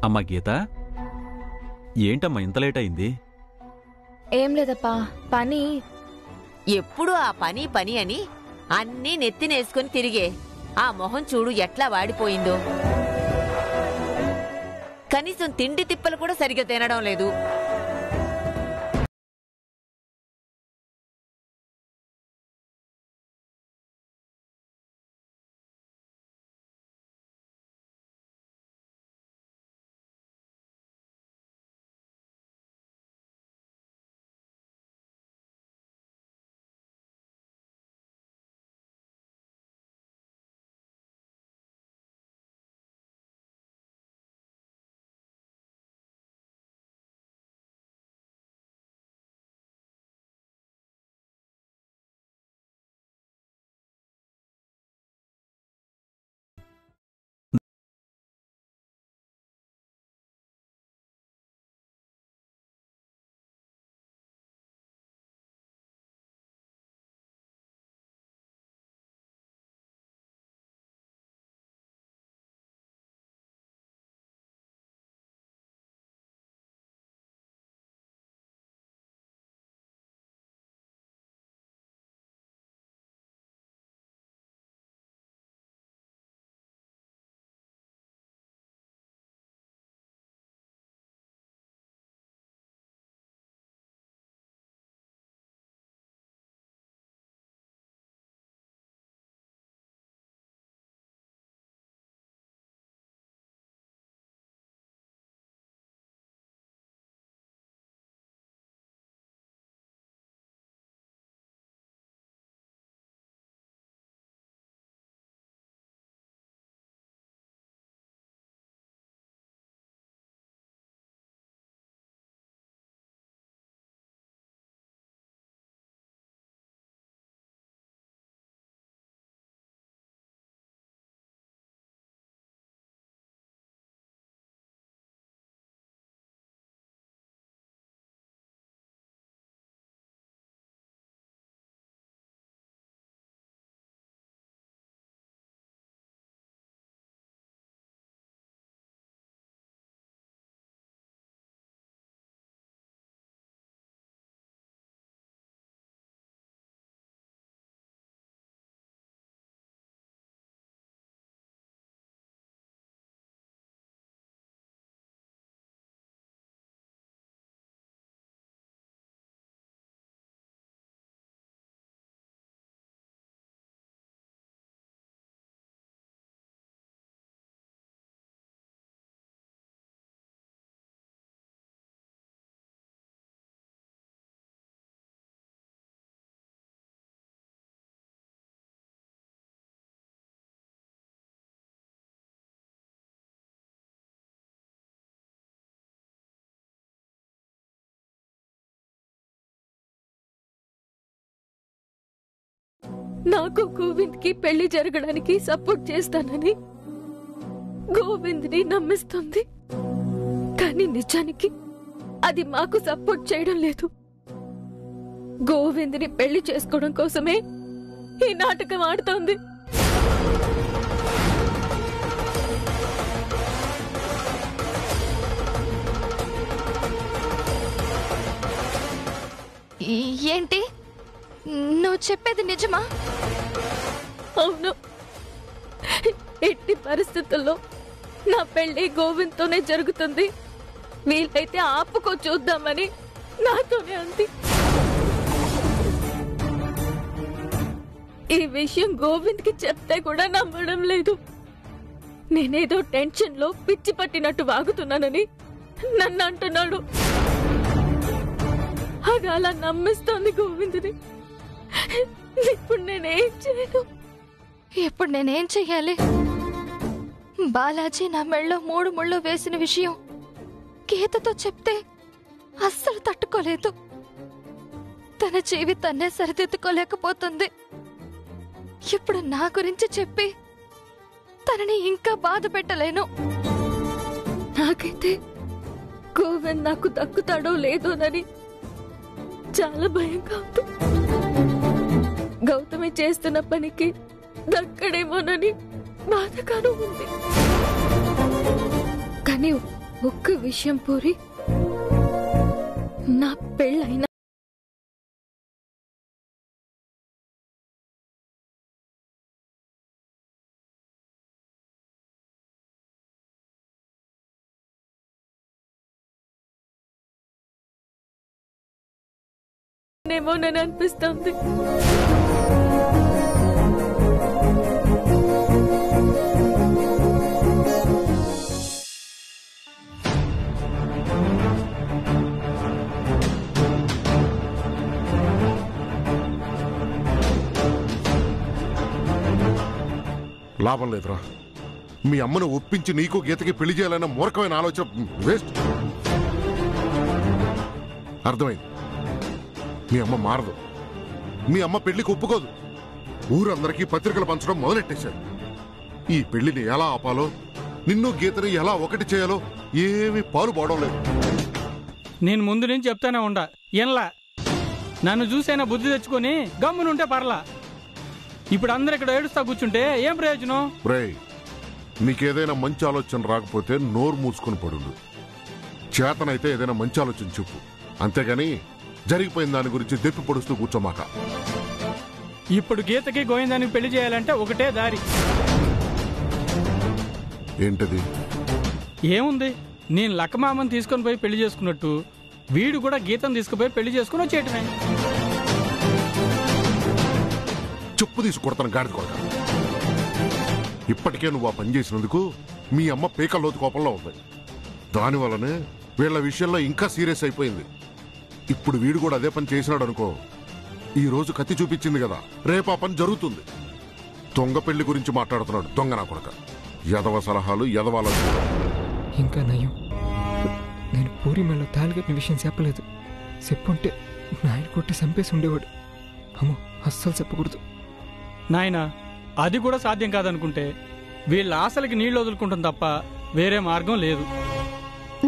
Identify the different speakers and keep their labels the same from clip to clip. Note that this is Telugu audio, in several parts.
Speaker 1: అమ్మా గీత, ఏంటమ్మా ఇంత లేట్ అయింది?
Speaker 2: ఏం లేదప్పా, పని.
Speaker 3: ఎప్పుడు ఆ పని పని అని అన్నీ నెత్తినేసుకుని తిరిగే ఆ మొహం చూడు ఎట్లా వాడిపోయిందో. కనీసం తిండి తిప్పలు కూడా సరిగ్గా తినడం లేదు.
Speaker 2: నాకు గోవింద్కి పెళ్లి జరగడానికి సపోర్ట్ చేస్తానని గోవింద్ని నమ్మిస్తుంది. కానీ నిజానికి అది మాకు సపోర్ట్ చేయడం లేదు. గోవింద్ని పెళ్లి చేసుకోవడం కోసమే ఈ నాటకం ఆడుతోంది.
Speaker 4: ఏంటి నువ్వు చెప్పేది నిజమా?
Speaker 2: అవును, ఎట్టి పరిస్థితుల్లో నా పెళ్లి గోవింద్తోనే జరుగుతుంది. వీలైతే ఆపుకో చూద్దామని నాతోనే అంది. ఈ విషయం గోవింద్కి చెప్తే కూడా నమ్మడం లేదు. నేనేదో టెన్షన్ లో పిచ్చి పట్టినట్టు వాగుతున్నానని నన్ను అంటున్నాడు. అది అలా నమ్మిస్తోంది గోవింద్ని. ఇప్పుడు నేనేం చెయ్యాలి?
Speaker 4: బాలాజీ నా మెళ్ళో 3 ముళ్ళు వేసిన విషయం గీతతో చెప్తే అస్సలు తట్టుకోలేదు. తన జీవితాన్నే సరిదిద్దుకోలేకపోతుంది. ఇప్పుడు నా గురించి చెప్పి తనని ఇంకా బాధ పెట్టలేను.
Speaker 2: నాకైతే గోవింద్ నాకు దక్కుతాడో లేదోనని చాలా భయంగా ఉంది. గౌతమి చేస్తున్న పనికి దక్కడేమోనని బాధగాను ఉంది. కానీ ఒక్క విషయం పూరి, నా పెళ్ళైనా ఏమోనని అనిపిస్తుంది.
Speaker 5: లాభం లేదురా. మీ అమ్మను ఒప్పించి నీకు గీతకి పెళ్లి చేయాలన్న మూర్ఖమైన ఆలోచన వేస్ట్. అర్థమైంది. మీ అమ్మ మారదు. మీ అమ్మ పెళ్లికి ఒప్పుకోదు. ఊరందరికీ పత్రికలు పంచడం మొదలెట్టేశారు. ఈ పెళ్లిని ఎలా ఆపాలో, నిన్ను గీతని ఎలా ఒకటి చేయాలో ఏమీ పాలుపోవడం లేదు.
Speaker 6: నేను ముందు నుంచి చెప్తానే ఉండా, ఎన్లా నన్ను చూసైనా బుద్ధి తెచ్చుకొని గమ్మునుంటే పర్లా. ఇప్పుడు అందరు ఇక్కడ ఏడుస్తా కూర్చుంటే ఏం ప్రయోజనం?
Speaker 5: రేయ్, నీకేదైనా మంచి ఆలోచన రాకపోతే నోరు మూసుకొని పడుండు. చేతనైతే ఏదైనా మంచి ఆలోచన చెప్పు. అంతేగాని జరిగిపోయిన దాని గురించి దెప్పి పొడుస్తూ కూర్చోమాక.
Speaker 6: ఇప్పుడు గీతకి గోవిందానికి పెళ్లి చేయాలంటే ఒకటే దారి.
Speaker 5: ఏంటది?
Speaker 6: ఏముంది, నేను లక్కమామని తీసుకొని పోయి పెళ్లి చేసుకున్నట్టు వీడు కూడా గీతను తీసుకుపోయి పెళ్లి చేసుకుని వచ్చేయటమే.
Speaker 5: చెప్పు తీసి కొడతాను గాడిద కొడక. ఇప్పటికే నువ్వు ఆ పని చేసినందుకు మీ అమ్మ పీకల్లోతు కోపంలో ఉంది. దానివల్లనే వీళ్ళ విషయంలో ఇంకా సీరియస్ అయిపోయింది. ఇప్పుడు వీడు కూడా అదే పని చేసినాడు అనుకో, ఈ రోజు కత్తి చూపించింది కదా, రేపు ఆ పని జరుగుతుంది. దొంగ పెళ్లి గురించి మాట్లాడుతున్నాడు దొంగ నా కొడక. యదవ సలహాలు, యదవాల.
Speaker 7: ఇంకా నయం, నేను పూరి మెళ్ళ తాలిగట్టిన విషయం చెప్పలేదు. చెప్పుంటే నాయన కొట్టి చంపేసి ఉండేవాడు. అమ్మో, అస్సలు చెప్పకూడదు.
Speaker 6: నాయనా, అది కూడా సాధ్యం కాదనుకుంటే వీళ్ళ ఆశలకి నీళ్లు వదులుకుంటాం తప్ప వేరే మార్గం లేదు.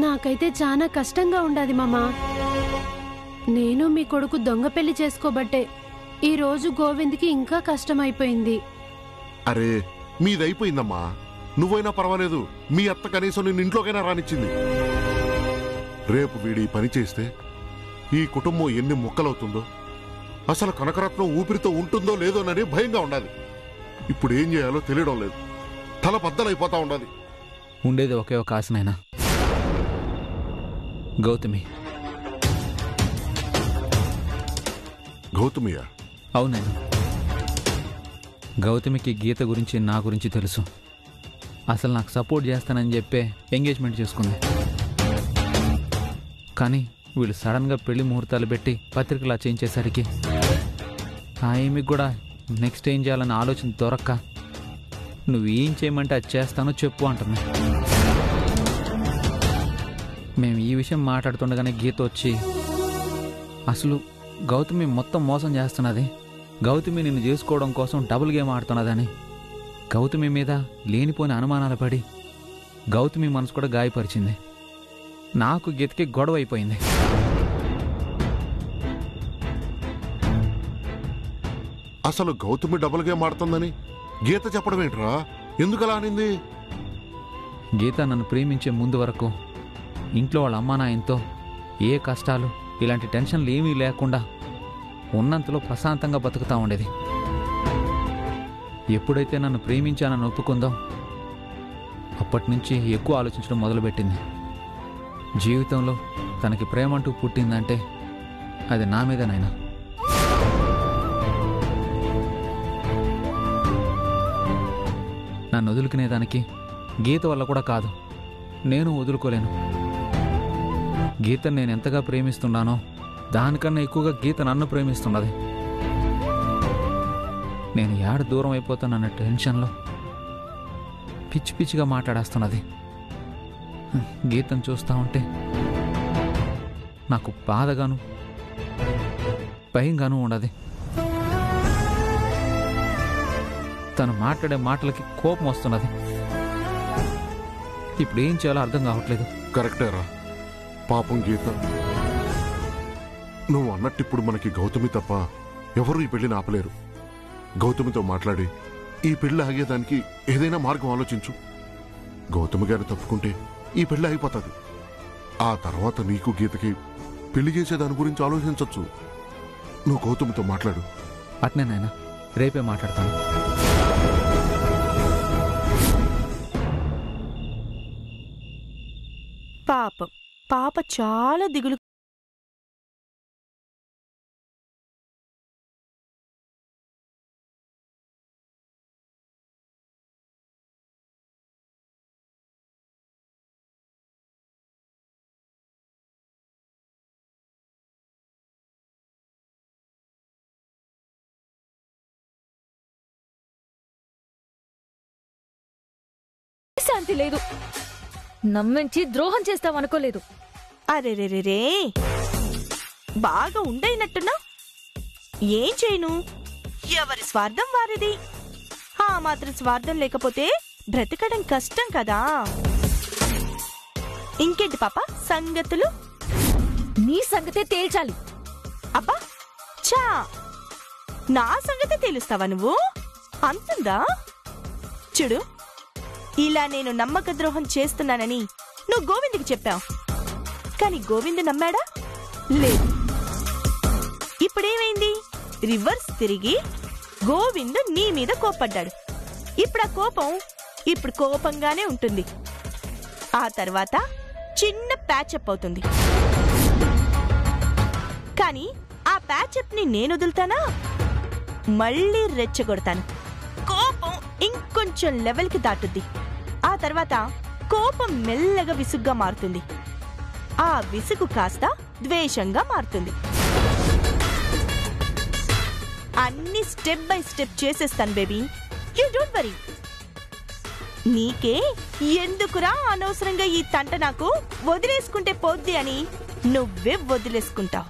Speaker 8: నాకైతే చాలా కష్టంగా ఉండాది మామా. నేను మీ కొడుకు దొంగ పెళ్లి చేసుకోబట్టే ఈ రోజు గోవింద్కి ఇంకా కష్టమైపోయింది.
Speaker 5: అరే, మీదైపోయిందమ్మా. నువ్వైనా పర్వాలేదు, మీ అత్త కనీసం నిన్ను ఇంట్లోకైనా రానిచ్చింది. రేపు వీడి పని చేస్తే ఈ కుటుంబం ఎన్ని ముక్కలవుతుందో, అసలు కనకరత్నం ఊపిరితో ఉంటుందో లేదోనని భయంగా ఉండాలి. ఇప్పుడు ఏం చేయాలో తెలియడం లేదు. తల బద్దలైపోతా ఉండాలి.
Speaker 9: ఉండేది ఒకే ఒక ఆశనైనా, గౌతమి.
Speaker 5: గౌతమియా?
Speaker 9: అవునైనా, గౌతమికి గీత గురించి నా గురించి తెలుసు. అసలు నాకు సపోర్ట్ చేస్తానని చెప్పే ఎంగేజ్మెంట్ చేసుకుంది. కానీ వీళ్ళు సడన్గా పెళ్లి ముహూర్తాలు పెట్టి పత్రికలా చేయించేసరికి ఆ ఏమికి కూడా నెక్స్ట్ ఏం చేయాలన్న ఆలోచన దొరక్క, నువ్వు ఏం చేయమంటే అది చేస్తానో చెప్పు అంటున్నా. మేము ఈ విషయం మాట్లాడుతుండగానే గీత వచ్చి, అసలు గౌతమి మొత్తం మోసం చేస్తున్నది, గౌతమి నిన్ను చేసుకోవడం కోసం డబుల్ గేమ్ ఆడుతున్నదని గౌతమి మీద లేనిపోని అనుమానాలు పడి గౌతమి మనసు కూడా గాయపరిచింది. నాకు గీతకి గొడవ అయిపోయింది.
Speaker 5: అసలు గౌతమి డబుల్ గేమ్ ఆడుతుందని గీత చెప్పడం ఏంట్రా? ఎందుకలా అనింది?
Speaker 9: గీత నన్ను ప్రేమించే ముందు వరకు ఇంట్లో వాళ్ళ అమ్మా నాయనతో ఏ కష్టాలు, ఇలాంటి టెన్షన్లు ఏమీ లేకుండా ఉన్నంతలో ప్రశాంతంగా బతుకుతా ఉండేది. ఎప్పుడైతే నన్ను ప్రేమించానని ఒప్పుకుందో అప్పటి నుంచి ఎక్కువ ఆలోచించడం మొదలుపెట్టింది. జీవితంలో తనకి ప్రేమంటూ పుట్టిందంటే అది నా మీదనైనా. నన్ను వదులుకునేదానికి గీత వల్ల కూడా కాదు, నేను వదులుకోలేను. గీతను నేను ఎంతగా ప్రేమిస్తున్నానో దానికన్నా ఎక్కువగా గీత నన్ను ప్రేమిస్తున్నది. నేను ఏడ దూరం అయిపోతానన్న టెన్షన్లో పిచ్చి పిచ్చిగా మాట్లాడేస్తున్నది. గీతను చూస్తూ ఉంటే నాకు బాధగాను భయంగాను ఉండదు. తను మాట్లాడే మాటలకి కోపం వస్తున్నది. ఇప్పుడు ఏం చేయాలో అర్థం కావట్లేదు.
Speaker 5: కరెక్టేరా, పాపం గీత. నువ్వు అన్నట్టు ఇప్పుడు మనకి గౌతమి తప్ప ఎవరు ఈ పెళ్లిని ఆపలేరు. గౌతమితో మాట్లాడి ఈ పెళ్లి ఆగేదానికి ఏదైనా మార్గం ఆలోచించు. గౌతమి గారు తప్పుకుంటే ఈ పెళ్లి అయిపోతుంది. ఆ తర్వాత నీకు గీతకి పెళ్లి చేసే దాని గురించి ఆలోచించవచ్చు. నువ్వు గౌతమితో మాట్లాడు.
Speaker 9: అట్నే నాయనా, రేపే మాట్లాడతాను.
Speaker 10: పాపం పాప చాలా దిగులు.
Speaker 2: శాంతి లేదు. నమ్మించి ద్రోహం చేస్తావనుకోలేదు.
Speaker 10: అరెరెరెరే, బాగా ఉండైనట్టున్నా. ఏం చేయను, ఎవరి స్వార్థం వారిది. ఆ మాత్రం స్వార్థం లేకపోతే బ్రతకడం కష్టం కదా. ఇంకేంటి పాప సంగతులు?
Speaker 2: నీ సంగతే తేల్చాలి.
Speaker 10: అబ్బా చా, నా సంగతే తెలుస్తావా నువ్వు? అంతుందా? చూడు, ఇలా నేను నమ్మక ద్రోహం చేస్తున్నానని నువ్వు గోవింద్కి చెప్పావు. కానీ గోవింద్ నమ్మాడా? లేదు. ఇప్పుడేమైంది? రివర్స్ తిరిగి గోవింద్ నీ మీద కోప్పడ్డాడు. ఇప్పుడు ఆ కోపం ఇప్పుడు కోపంగానే ఉంటుంది. ఆ తర్వాత చిన్న ప్యాచప్ అవుతుంది. కానీ ఆ ప్యాచప్ ని నేను వదులుతానా? మళ్ళీ రెచ్చగొడతాను. కోపం ఇంకొంచెం లెవెల్కి దాటుద్ది. ఆ తర్వాత కోపం మెల్లగా విసుగ్గా మారుతుంది. ఆ విసుగు కాస్త ద్వేషంగా మారుతుంది. అన్ని స్టెప్ బై స్టెప్ చేసేస్తాను బేబీ, యూ డోంట్ వరీ. నీకే ఎందుకురా అనవసరంగా ఈ తంట, నాకు వదిలేసుకుంటే పోద్ది అని నువ్వే వదిలేసుకుంటావు.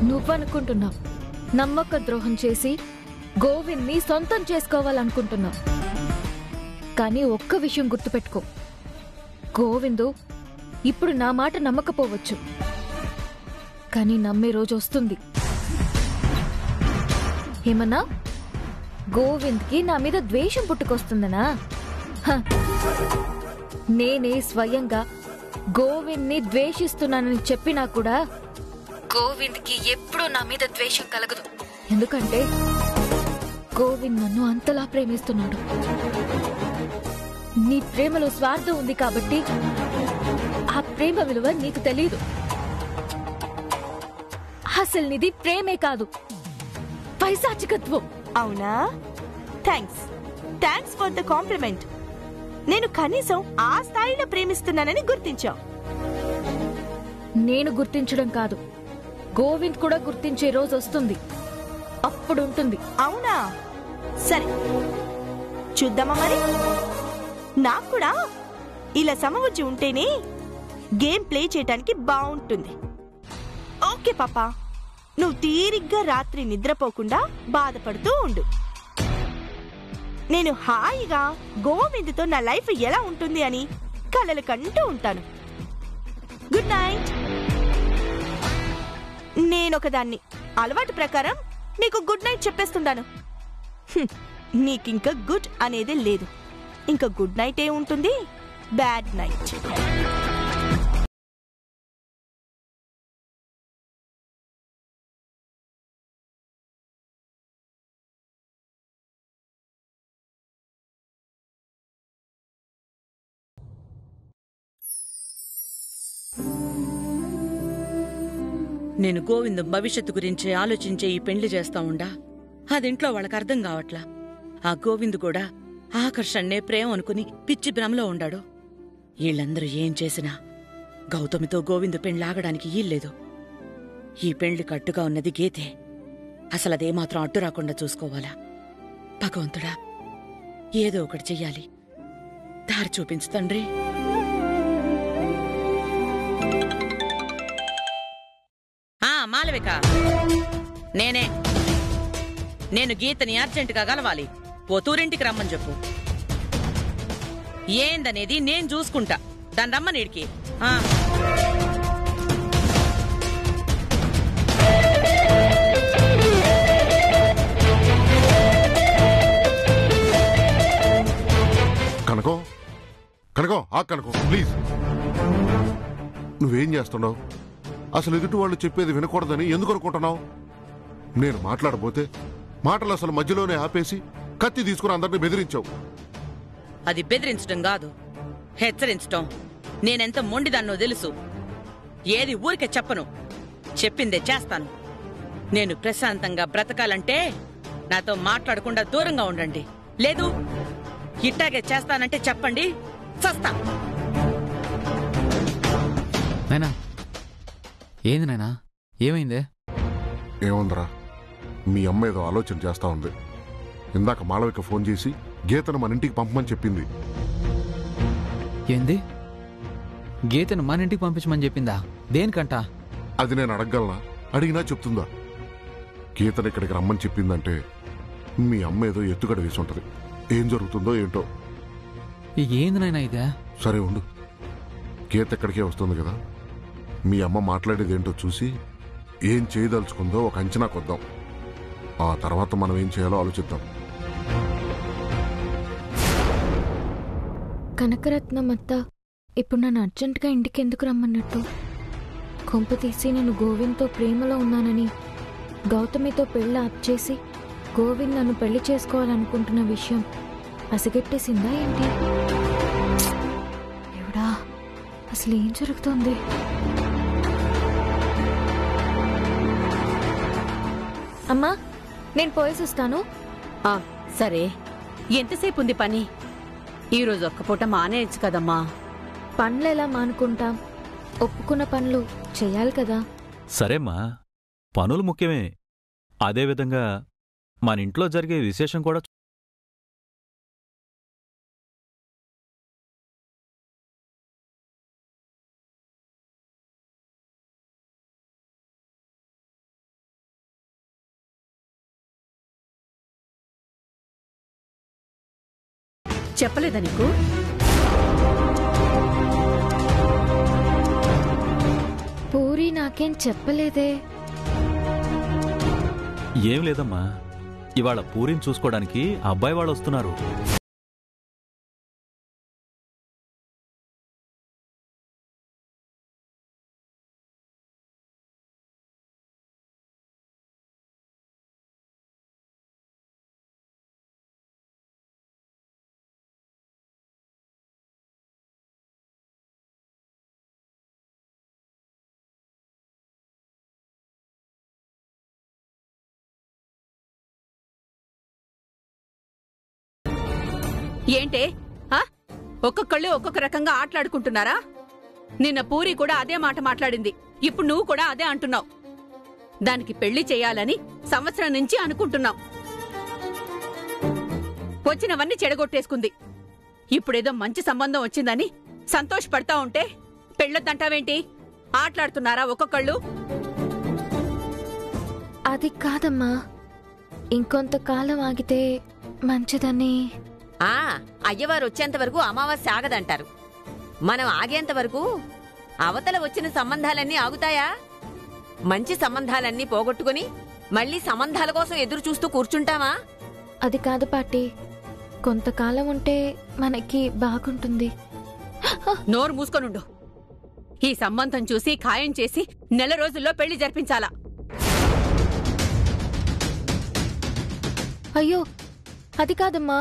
Speaker 2: నువ్వనుకుంటున్నావు నమ్మక ద్రోహం చేసి గోవింద్ని సొంతం చేసుకోవాలనుకుంటున్నావు. కానీ ఒక్క విషయం గుర్తుపెట్టుకో, గోవిందు ఇప్పుడు నా మాట నమ్మకపోవచ్చు, కానీ నమ్మే రోజు వస్తుంది. ఏమన్నా? గోవింద్కి నా మీద ద్వేషం పుట్టుకొస్తుందనా? నేనే స్వయంగా గోవింద్ని ద్వేషిస్తున్నానని చెప్పినా కూడా గోవింద్కి ఎప్పుడూ నా మీద ద్వేషం కలగదు. ఎందుకంటే గోవింద్ నన్ను అంతలా ప్రేమిస్తున్నాడు. నీ ప్రేమలో స్వార్థం ఉంది కాబట్టి ఆ ప్రేమ విలువ నీకు తెలీదు. అసలు నీది ప్రేమే కాదు, పైశాచికత్వం.
Speaker 10: అవునా? Thanks for the complement. నేను కనీసం ఆ స్థాయిలో ప్రేమిస్తున్నానని గుర్తించావు.
Speaker 2: నేను గుర్తించడం కాదు, గోవింద్ కూడా గుర్తించే రోజు వస్తుంది. అప్పుడు ఉంటుంది.
Speaker 10: అవునా? సరే చూద్దామా మరి. నాకు కూడా ఇలా సమవుజ్జి ఉంటేనే గేమ్ ప్లే చేయడానికి బాగుంటుంది. ఓకే పాపా, నువ్వు తీరిగ్గా రాత్రి నిద్రపోకుండా బాధపడుతూ ఉండు. నేను హాయిగా గోవింద్తో నా లైఫ్ ఎలా ఉంటుంది అని కలలు కంటూ ఉంటాను. Good night. నేనొకదాన్ని అలవాటు ప్రకారం నీకు గుడ్ నైట్ చెప్పేస్తుంటాను. నీకింక గుడ్ అనేది లేదు. ఇంకా గుడ్ నైట్ ఏ ఉంటుంది, బ్యాడ్ నైట్.
Speaker 11: నేను గోవిందం భవిష్యత్తు గురించి ఆలోచించే ఈ పెండ్లి చేస్తా ఉండా అదింట్లో వాళ్ళకి అర్థం కావట్లా. ఆ గోవింద్ కూడా ఆకర్షణనే ప్రేమ అనుకుని పిచ్చి భ్రమలో ఉండాడు. వీళ్ళందరూ ఏం చేసినా గౌతమితో గోవిందు పెండ్లాగడానికి ఈల్లేదు. ఈ పెండ్లి కట్టుగా ఉన్నది గీతే. అసలదేమాత్రం అడ్డు రాకుండా చూసుకోవాలా. భగవంతుడా, ఏదో ఒకటి చెయ్యాలి. దారి చూపించు తండ్రి. మాలవిక, నేను గీతని అర్జెంటుగా కలవాలి. పోతూరింటికి రమ్మని చెప్పు. ఏందనేది నేను చూసుకుంటా. దాన్ని రమ్మనీడికి.
Speaker 5: కనకం కనుకో కనుకో ప్లీజ్. నువ్వేం చేస్తున్నావు? అసలు ఎదుటి వాళ్ళు చెప్పేది వినకూడదని ఎందుకు అనుకుంటున్నావు? నేను మాట్లాడబోతే మాటలు అసలు మధ్యలోనే ఆపేసి కత్తి తీసుకుని అందరినీ బెదిరించావు.
Speaker 11: అది బెదిరించడం కాదు, హెచ్చరించటం. నేనెంత మొండిదాన్నో తెలుసు. ఏది ఊరికే చెప్పను, చెప్పిందే చేస్తాను. నేను ప్రశాంతంగా బ్రతకాలంటే నాతో మాట్లాడకుండా దూరంగా ఉండండి. లేదు ఇట్టాగే చేస్తానంటే చెప్పండి, చస్తా.
Speaker 9: నాయనా ఏంది నాయనా, ఏమైందే?
Speaker 5: ఏముందిరా, మీ అమ్మ ఏదో ఆలోచన చేస్తా ఉంది. ఇందాక మాళవిక ఫోన్ చేసి గీతను మన ఇంటికి పంపమని చెప్పింది.
Speaker 9: ఏంది? గీతను మన ఇంటికి పంపించమని చెప్పిందా? దేనికంట?
Speaker 5: అది నేను అడగగలనా? అడిగినా చెప్తుందా? గీతను ఇక్కడికి రమ్మని చెప్పిందంటే మీ అమ్మ ఏదో ఎత్తుగడ వేసి ఉంటది. ఏం జరుగుతుందో ఏంటో.
Speaker 9: ఏంది నాయనా ఇదే?
Speaker 5: సరే ఉండు, గీత ఎక్కడికే వస్తుంది కదా, మీ అమ్మ మాట్లాడేది ఏంటో చూసి ఏం చేయదలుచుకుందో ఒక అంచనా కొద్దాం. ఆ తర్వాత మనం ఏం చేయాలో ఆలోచిద్దాం.
Speaker 2: కనకరత్నం అత్త ఇప్పుడు నన్ను అర్జెంటుగా ఇంటికి ఎందుకు రమ్మన్నట్టు? కొంప తీసి నేను గోవింద్తో ప్రేమలో ఉన్నానని గౌతమితో పెళ్ళి ఆప్చేసి గోవింద్ నన్ను పెళ్లి చేసుకోవాలనుకుంటున్న విషయం పసిగట్టేసిందా ఏంటి? ఎవడా అసలు ఏం జరుగుతోంది? అమ్మా నేను పోయేసొస్తాను.
Speaker 12: సరే, ఎంతసేపు ఉంది పని? ఈరోజు ఒక్క పూట మానేయచ్చు కదమ్మా.
Speaker 2: పనులు ఎలా మానుకుంటాం? ఒప్పుకున్న పనులు చెయ్యాలి కదా.
Speaker 1: సరేమ్మా, పనులు ముఖ్యమే. అదేవిధంగా మన ఇంట్లో జరిగే విశేషం కూడా
Speaker 12: చెప్పలేదా నీకు?
Speaker 2: పూరి నాకేం చెప్పలేదే.
Speaker 1: ఏం లేదమ్మా, ఇవాళ పూరిని చూసుకోవడానికి అబ్బాయి వాళ్ళు వస్తున్నారు.
Speaker 12: ఏంటే ఒక్కొక్కళ్ళు ఒక్కొక్క రకంగా ఆటలాడుకుంటున్నారా? నిన్న పూరి కూడా అదే మాట మాట్లాడింది. ఇప్పుడు నువ్వు కూడా అదే అంటున్నావు. దానికి పెళ్లి చేయాలని సంవత్సరం నుంచి అనుకుంటున్నావు. వచ్చినవన్నీ చెడగొట్టేసుకుంది. ఇప్పుడేదో మంచి సంబంధం వచ్చిందని సంతోషపడతా ఉంటే పెళ్ళొద్దంటావేంటి? ఆటలాడుతున్నారా ఒక్కొక్కళ్ళు?
Speaker 2: అది కాదమ్మా, ఇంకొంతకాలం ఆగితే మంచిదని.
Speaker 3: అయ్యవారు వచ్చేంత వరకు అమావాస్య ఆగదంటారు. మనం ఆగేంత వరకు అవతల వచ్చిన సంబంధాలన్నీ ఆగుతాయా? మంచి సంబంధాలన్నీ పోగొట్టుకుని మళ్ళీ సంబంధాల కోసం ఎదురు చూస్తూ కూర్చుంటామా?
Speaker 2: అది కాదు పాటి, కొంతకాలం ఉంటే మనకి బాగుంటుంది.
Speaker 12: నోరు మూసుకొనుండు. ఈ సంబంధం చూసి ఖాయం చేసి నెల రోజుల్లో పెళ్లి జరిపించాలా?
Speaker 2: అయ్యో అది కాదమ్మా,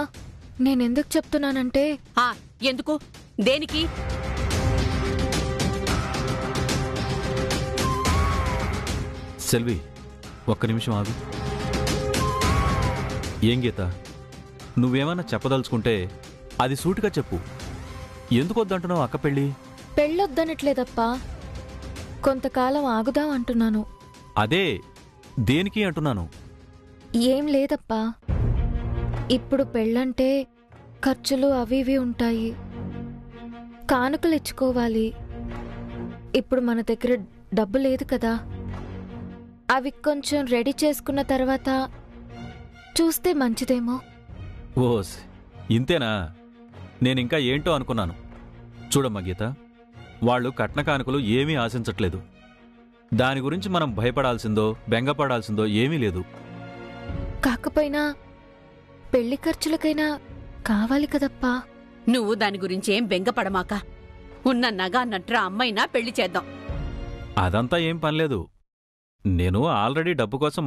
Speaker 2: నేనెందుకు చెప్తున్నానంటే.
Speaker 12: ఎందుకు? దేనికి?
Speaker 1: సెల్వి, ఒక్క నిమిషం ఆగు. ఏం గీత, నువ్వేమన్నా చెప్పదలుచుకుంటే అది సూటిగా చెప్పు. ఎందుకు వద్దంటున్నావు అక్క పెళ్ళి?
Speaker 2: పెళ్ళొద్దనట్లేదప్పా, కొంతకాలం ఆగుదాం అంటున్నాను.
Speaker 1: అదే, దేనికి అంటున్నాను.
Speaker 2: ఏం లేదప్పా, ఇప్పుడు పెళ్ళంటే ఖర్చులు అవి ఇవి ఉంటాయి, కానుకలు ఇచ్చుకోవాలి. ఇప్పుడు మన దగ్గర డబ్బు లేదు కదా. అవి కొంచెం రెడీ చేసుకున్న తర్వాత చూస్తే మంచిదేమో.
Speaker 1: ఓస్, ఇంతేనా? నేనింకా ఏంటో అనుకున్నాను. చూడమ్మా గీత, వాళ్ళు కట్న కానుకలు ఏమీ ఆశించట్లేదు. దాని గురించి మనం భయపడాల్సిందో బెంగపడాల్సిందో ఏమీ లేదు.
Speaker 2: కాకపోయినా పెళ్లి ఖర్చులకైనా కావాలి కదప్పా.
Speaker 12: నువ్వు దాని గురించి ఏం బెంగపడమాక. ఉన్న నగా నట్రా అమ్మైనా పెళ్లి చేద్దాం.
Speaker 1: అదంతా ఏం పనిలేదు. నేను ఆల్రెడీ డబ్బు కోసం